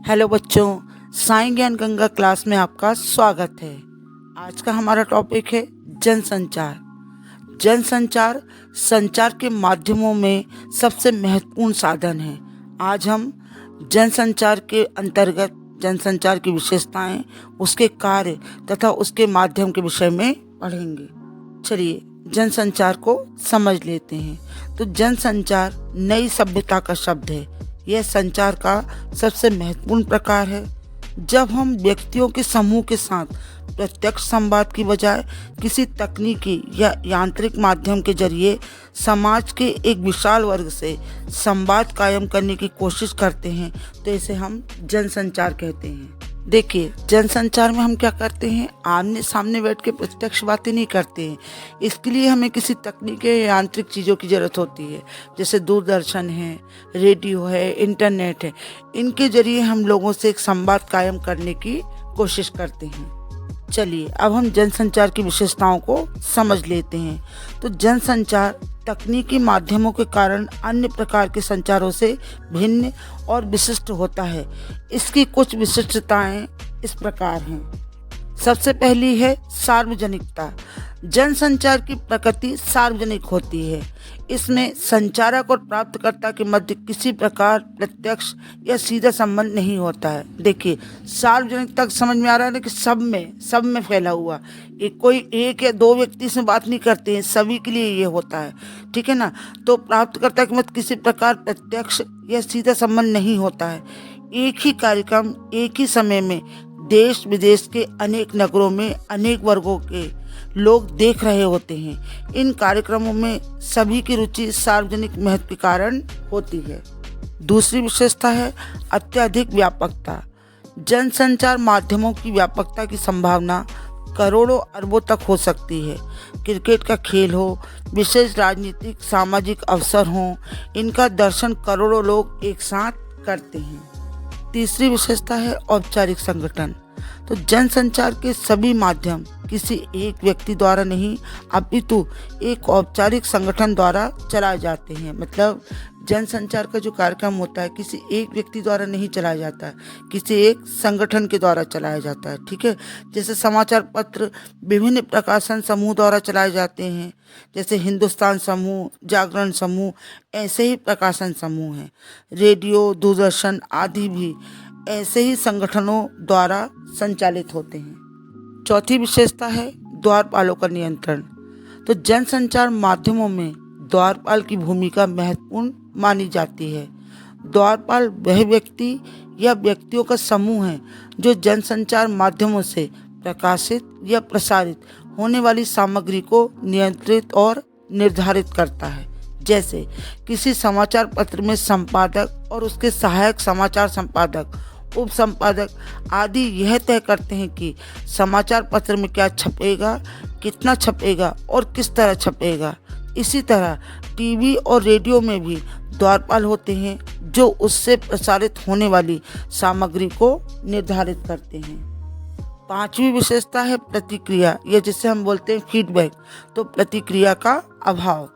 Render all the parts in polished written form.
Hello बच्चों, साई ज्ञान Ganga class में आपका स्वागत है। आज का हमारा टॉपिक है जनसंचार। जनसंचार संचार के माध्यमों में सबसे महत्वपूर्ण साधन है। आज हम जनसंचार के अंतर्गत जनसंचार की विशेषताएं, उसके कार्य तथा उसके माध्यम के विषय में पढ़ेंगे। चलिए जनसंचार को समझ लेते हैं। तो जनसंचार नई सभ्यता का शब्द है। यह संचार का सबसे महत्वपूर्ण प्रकार है। जब हम व्यक्तियों के समूह के साथ प्रत्यक्ष संवाद की बजाय किसी तकनीकी या यांत्रिक माध्यम के जरिए समाज के एक विशाल वर्ग से संवाद कायम करने की कोशिश करते हैं, तो इसे हम जनसंचार कहते हैं। देखिए, जनसंचार में हम क्या करते हैं, आमने सामने बैठ के प्रत्यक्ष बातें नहीं करते हैं। इसके लिए हमें किसी तकनीकी या यांत्रिक चीज़ों की ज़रूरत होती है, जैसे दूरदर्शन है, रेडियो है, इंटरनेट है। इनके जरिए हम लोगों से एक संवाद कायम करने की कोशिश करते हैं। चलिए अब हम जनसंचार की विशेषताओं को समझ लेते हैं। तो जनसंचार तकनीकी माध्यमों के कारण अन्य प्रकार के संचारों से भिन्न और विशिष्ट होता है। इसकी कुछ विशिष्टताएं इस प्रकार हैं। सबसे पहली है सार्वजनिकता। जनसंचार की प्रकृति सार्वजनिक होती है। इसमें संचारक और प्राप्तकर्ता के मध्य किसी प्रकार प्रत्यक्ष या सीधा संबंध नहीं होता है। देखिए, सार्वजनिक तक समझ में आ रहा है ना, कि सब में फैला हुआ। कोई एक या दो व्यक्ति इसमें बात नहीं करते हैं, सभी के लिए ये होता है, ठीक है ना। तो प्राप्तकर्ता के मध्य किसी प्रकार प्रत्यक्ष या सीधा संबंध नहीं होता है। एक ही कार्यक्रम एक ही समय में देश विदेश के अनेक नगरों में अनेक वर्गों के लोग देख रहे होते हैं। इन कार्यक्रमों में सभी की रुचि सार्वजनिक महत्व के कारण होती है। दूसरी विशेषता है अत्यधिक व्यापकता। जनसंचार माध्यमों की व्यापकता की संभावना करोड़ों अरबों तक हो सकती है। क्रिकेट का खेल हो, विशेष राजनीतिक सामाजिक अवसर हों, इनका दर्शन करोड़ों लोग एक साथ करते हैं। तीसरी विशेषता है औपचारिक संगठन। तो जनसंचार के सभी माध्यम किसी एक व्यक्ति द्वारा नहीं, अपितु एक औपचारिक संगठन द्वारा चलाए जाते हैं। मतलब जनसंचार का जो कार्यक्रम होता है किसी एक व्यक्ति द्वारा नहीं चलाया जाता है, किसी एक संगठन के द्वारा चलाया जाता है, ठीक है। जैसे समाचार पत्र विभिन्न प्रकाशन समूह द्वारा चलाए जाते हैं, जैसे हिंदुस्तान समूह, जागरण समूह, ऐसे ही प्रकाशन समूह हैं। रेडियो, दूरदर्शन आदि भी ऐसे ही संगठनों द्वारा संचालित होते हैं। चौथी विशेषता है द्वारपालों का नियंत्रण। तो जनसंचार माध्यमों में द्वारपाल की भूमिका महत्वपूर्ण मानी जाती है। द्वारपाल वह व्यक्ति या व्यक्तियों का समूह है जो जनसंचार माध्यमों से प्रकाशित या प्रसारित होने वाली सामग्री को नियंत्रित और निर्धारित करता है। जैसे किसी समाचार पत्र में संपादक और उसके सहायक समाचार संपादक, उप संपादक आदि यह तय करते हैं कि समाचार पत्र में क्या छपेगा, कितना छपेगा और किस तरह छपेगा। इसी तरह टीवी और रेडियो में भी द्वारपाल होते हैं जो उससे प्रसारित होने वाली सामग्री को निर्धारित करते हैं। पांचवी विशेषता है प्रतिक्रिया, या जिसे हम बोलते हैं फीडबैक। तो प्रतिक्रिया का अभाव।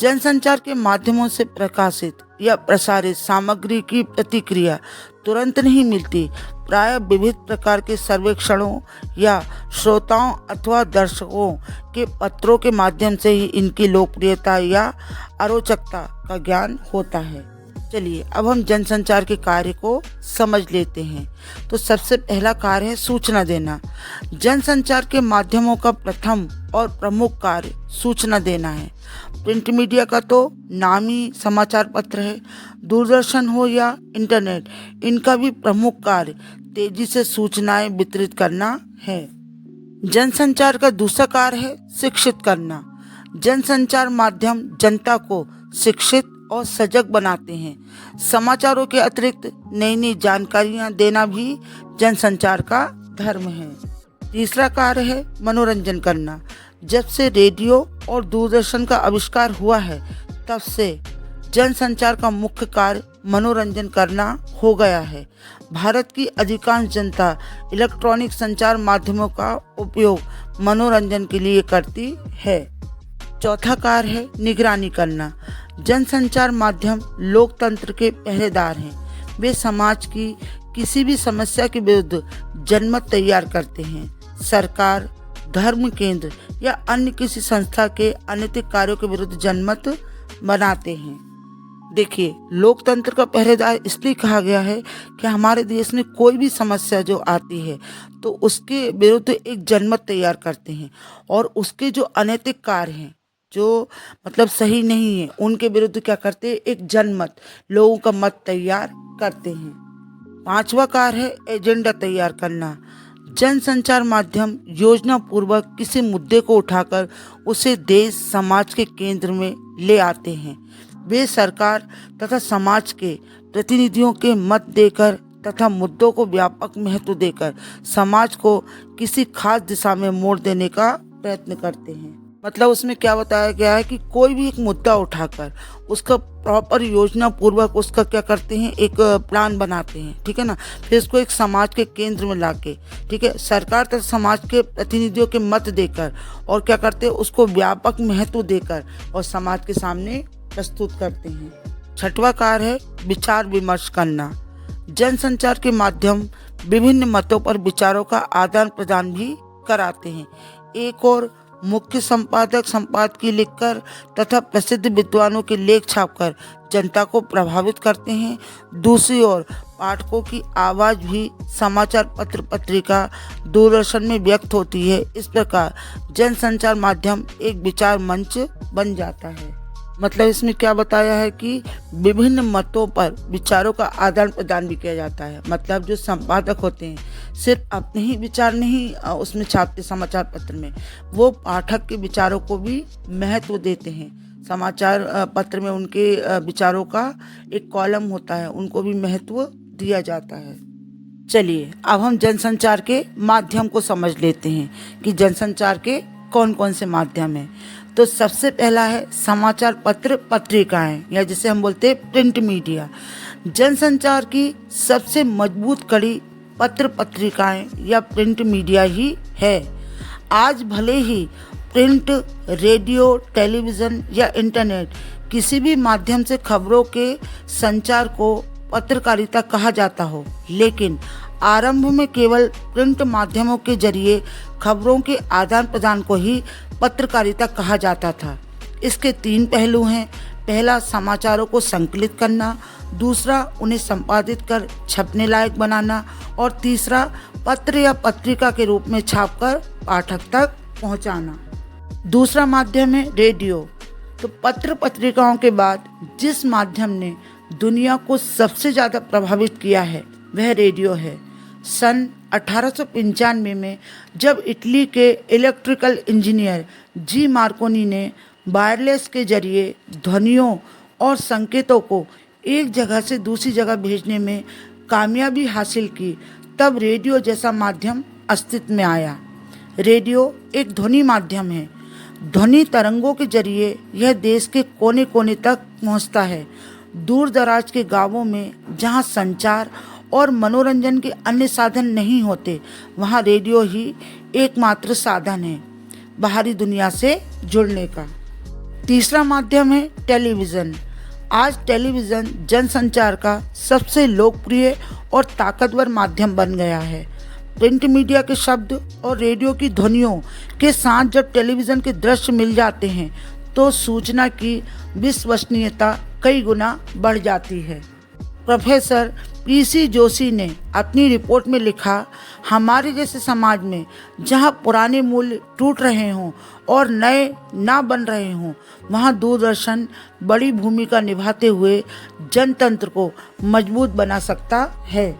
जनसंचार के माध्यमों से प्रकाशित या प्रसारित सामग्री की प्रतिक्रिया तुरंत नहीं मिलती। प्रायः विविध प्रकार के सर्वेक्षणों या श्रोताओं अथवा दर्शकों के पत्रों के माध्यम से ही इनकी लोकप्रियता या अरोचकता का ज्ञान होता है। चलिए अब हम जनसंचार के कार्य को समझ लेते हैं। तो सबसे पहला कार्य है सूचना देना। जनसंचार के माध्यमों का प्रथम और प्रमुख कार्य सूचना देना है। प्रिंट मीडिया का तो नाम ही समाचार पत्र है। दूरदर्शन हो या इंटरनेट, इनका भी प्रमुख कार्य तेजी से सूचनाएं वितरित करना है। जनसंचार का दूसरा कार्य है शिक्षित करना। जनसंचार माध्यम जनता को शिक्षित और सजग बनाते हैं। समाचारों के अतिरिक्त नई नई जानकारियां देना भी जनसंचार का धर्म है। तीसरा कार्य है मनोरंजन करना। जब से रेडियो और दूरदर्शन का आविष्कार हुआ है, तब से जनसंचार का मुख्य कार्य मनोरंजन करना हो गया है। भारत की अधिकांश जनता इलेक्ट्रॉनिक संचार माध्यमों का उपयोग मनोरंजन के लिए करती है। चौथा कार्य है निगरानी करना। जनसंचार माध्यम लोकतंत्र के पहरेदार हैं। वे समाज की किसी भी समस्या के विरुद्ध जनमत तैयार करते हैं। सरकार, धर्म केंद्र या अन्य किसी संस्था के अनैतिक कार्यों के विरुद्ध जनमत बनाते हैं। देखिए, लोकतंत्र का पहरेदार इसलिए कहा गया है कि हमारे देश में कोई भी समस्या जो आती है तो उसके विरुद्ध एक जनमत तैयार करते हैं, और उसके जो अनैतिक कार्य हैं, जो मतलब सही नहीं है, उनके विरुद्ध क्या करते हैं, एक जनमत, लोगों का मत तैयार करते हैं। पांचवा कार्य है एजेंडा तैयार करना। जनसंचार माध्यम योजना पूर्वक किसी मुद्दे को उठाकर उसे देश समाज के केंद्र में ले आते हैं। वे सरकार तथा समाज के प्रतिनिधियों के मत देकर तथा मुद्दों को व्यापक महत्व देकर समाज को किसी खास दिशा में मोड़ देने का प्रयत्न करते हैं। मतलब उसमें क्या बताया गया है कि कोई भी एक मुद्दा उठाकर उसका प्रॉपर योजना पूर्वक उसका क्या करते हैं, एक प्लान बनाते हैं, ठीक है ना। फिर इसको एक समाज के केंद्र में लाके, ठीक है, सरकार तथा समाज के प्रतिनिधियों के मत देकर और क्या करते हैं, उसको व्यापक महत्व देकर और समाज के सामने प्रस्तुत करते हैं। छठवां कार्य है विचार विमर्श करना। जनसंचार के माध्यम विभिन्न मतों पर विचारों का आदान प्रदान भी कराते हैं। एक और मुख्य संपादक संपादकीय लिखकर तथा प्रसिद्ध विद्वानों के लेख छापकर जनता को प्रभावित करते हैं। दूसरी ओर पाठकों की आवाज़ भी समाचार पत्र पत्रिका दूरदर्शन में व्यक्त होती है। इस प्रकार जनसंचार माध्यम एक विचार मंच बन जाता है। मतलब इसमें क्या बताया है कि विभिन्न मतों पर विचारों का आदान प्रदान भी किया जाता है। मतलब जो संपादक होते हैं सिर्फ अपने ही विचार नहीं उसमें छापते समाचार पत्र में, वो पाठक के विचारों को भी महत्व देते हैं। समाचार पत्र में उनके विचारों का एक कॉलम होता है, उनको भी महत्व दिया जाता है। चलिए अब हम जनसंचार के माध्यम को समझ लेते हैं कि जनसंचार के कौन कौन से माध्यम हैं। तो सबसे पहला है समाचार पत्र पत्रिकाएं, या जिसे हम बोलते हैं प्रिंट मीडिया। जनसंचार की सबसे मजबूत कड़ी पत्र पत्रिकाएं या प्रिंट मीडिया ही है। आज भले ही प्रिंट, रेडियो, टेलीविज़न या इंटरनेट किसी भी माध्यम से खबरों के संचार को पत्रकारिता कहा जाता हो, लेकिन आरंभ में केवल प्रिंट माध्यमों के जरिए खबरों के आदान प्रदान को ही पत्रकारिता कहा जाता था। इसके 3 पहलू हैं। पहला, समाचारों को संकलित करना, दूसरा, उन्हें संपादित कर छपने लायक बनाना, और तीसरा, पत्र या पत्रिका के रूप में छापकर पाठक तक पहुंचाना। दूसरा माध्यम है रेडियो। तो पत्र पत्रिकाओं के बाद जिस माध्यम ने दुनिया को सबसे ज़्यादा प्रभावित किया है वह रेडियो है। सन 1895 में जब इटली के इलेक्ट्रिकल इंजीनियर जी मार्कोनी ने वायरलेस के जरिए ध्वनियों और संकेतों को एक जगह से दूसरी जगह भेजने में कामयाबी हासिल की, तब रेडियो जैसा माध्यम अस्तित्व में आया। रेडियो एक ध्वनि माध्यम है। ध्वनि तरंगों के जरिए यह देश के कोने कोने तक पहुंचता है। दूर दराज के गांवों में जहां संचार और मनोरंजन के अन्य साधन नहीं होते, वहाँ रेडियो ही एकमात्र साधन है बाहरी दुनिया से जुड़ने का। तीसरा माध्यम है टेलीविज़न। आज टेलीविज़न जनसंचार का सबसे लोकप्रिय और ताकतवर माध्यम बन गया है। प्रिंट मीडिया के शब्द और रेडियो की ध्वनियों के साथ जब टेलीविज़न के दृश्य मिल जाते हैं तो सूचना की विश्वसनीयता कई गुना बढ़ जाती है। प्रोफेसर पीसी जोशी ने अपनी रिपोर्ट में लिखा, हमारे जैसे समाज में जहां पुराने मूल्य टूट रहे हों और नए ना बन रहे हों, वहां दूरदर्शन बड़ी भूमिका निभाते हुए जनतंत्र को मजबूत बना सकता है।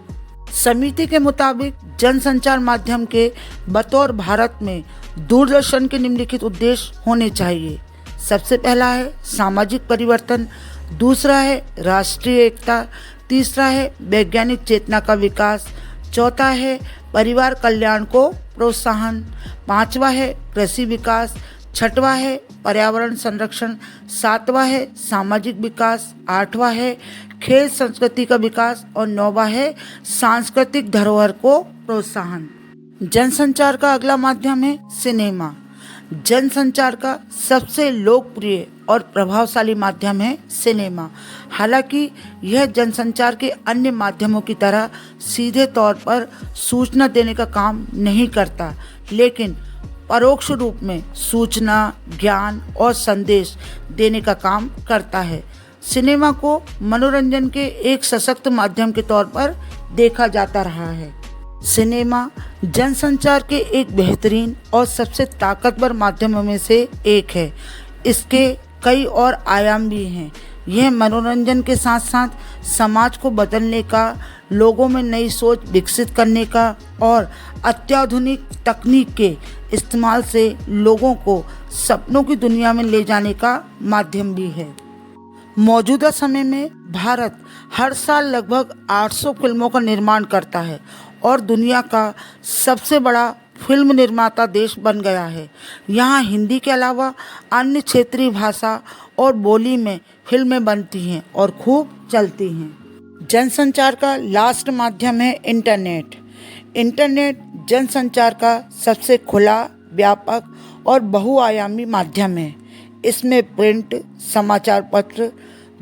समिति के मुताबिक जनसंचार माध्यम के बतौर भारत में दूरदर्शन के निम्नलिखित उद्देश्य होने चाहिए। सबसे पहला है सामाजिक परिवर्तन, दूसरा है राष्ट्रीय एकता, तीसरा है वैज्ञानिक चेतना का विकास, चौथा है परिवार कल्याण को प्रोत्साहन, पांचवा है कृषि विकास, छठवा है पर्यावरण संरक्षण, सातवां है सामाजिक विकास, आठवां है खेल संस्कृति का विकास और नौवां है सांस्कृतिक धरोहर को प्रोत्साहन। जनसंचार का अगला माध्यम है सिनेमा। जनसंचार का सबसे लोकप्रिय और प्रभावशाली माध्यम है सिनेमा। हालांकि यह जनसंचार के अन्य माध्यमों की तरह सीधे तौर पर सूचना देने का काम नहीं करता, लेकिन परोक्ष रूप में सूचना, ज्ञान और संदेश देने का काम करता है। सिनेमा को मनोरंजन के एक सशक्त माध्यम के तौर पर देखा जाता रहा है। सिनेमा जनसंचार के एक बेहतरीन और सबसे ताकतवर माध्यमों में से एक है। इसके कई और आयाम भी हैं। यह मनोरंजन के साथ साथ समाज को बदलने का, लोगों में नई सोच विकसित करने का और अत्याधुनिक तकनीक के इस्तेमाल से लोगों को सपनों की दुनिया में ले जाने का माध्यम भी है। मौजूदा समय में भारत हर साल लगभग 800 फिल्मों का निर्माण करता है और दुनिया का सबसे बड़ा फिल्म निर्माता देश बन गया है। यहाँ हिंदी के अलावा अन्य क्षेत्रीय भाषा और बोली में फिल्में बनती हैं और खूब चलती हैं। जनसंचार का लास्ट माध्यम है इंटरनेट। इंटरनेट जनसंचार का सबसे खुला, व्यापक और बहुआयामी माध्यम है। इसमें प्रिंट, समाचार पत्र,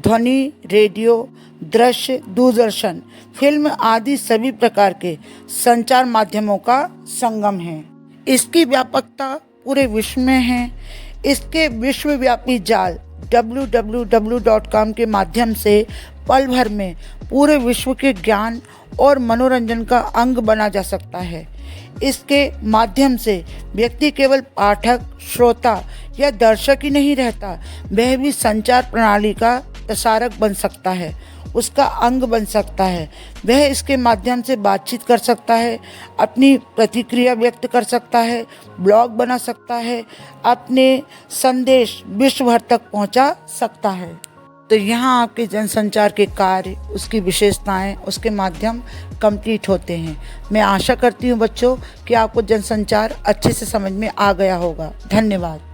ध्वनि, रेडियो, दृश्य, दूरदर्शन, फिल्म आदि सभी प्रकार के संचार माध्यमों का संगम है। इसकी व्यापकता पूरे विश्व में है। इसके विश्वव्यापी जाल www.com के माध्यम से पल भर में पूरे विश्व के ज्ञान और मनोरंजन का अंग बना जा सकता है। इसके माध्यम से व्यक्ति केवल पाठक, श्रोता या दर्शक ही नहीं रहता, वह भी संचार प्रणाली का प्रसारक बन सकता है, उसका अंग बन सकता है। वह इसके माध्यम से बातचीत कर सकता है, अपनी प्रतिक्रिया व्यक्त कर सकता है, ब्लॉग बना सकता है, अपने संदेश विश्व भर तक पहुंचा सकता है। तो यहाँ आपके जनसंचार के कार्य, उसकी विशेषताएं, उसके माध्यम कंप्लीट होते हैं। मैं आशा करती हूँ बच्चों कि आपको जनसंचार अच्छे से समझ में आ गया होगा। धन्यवाद।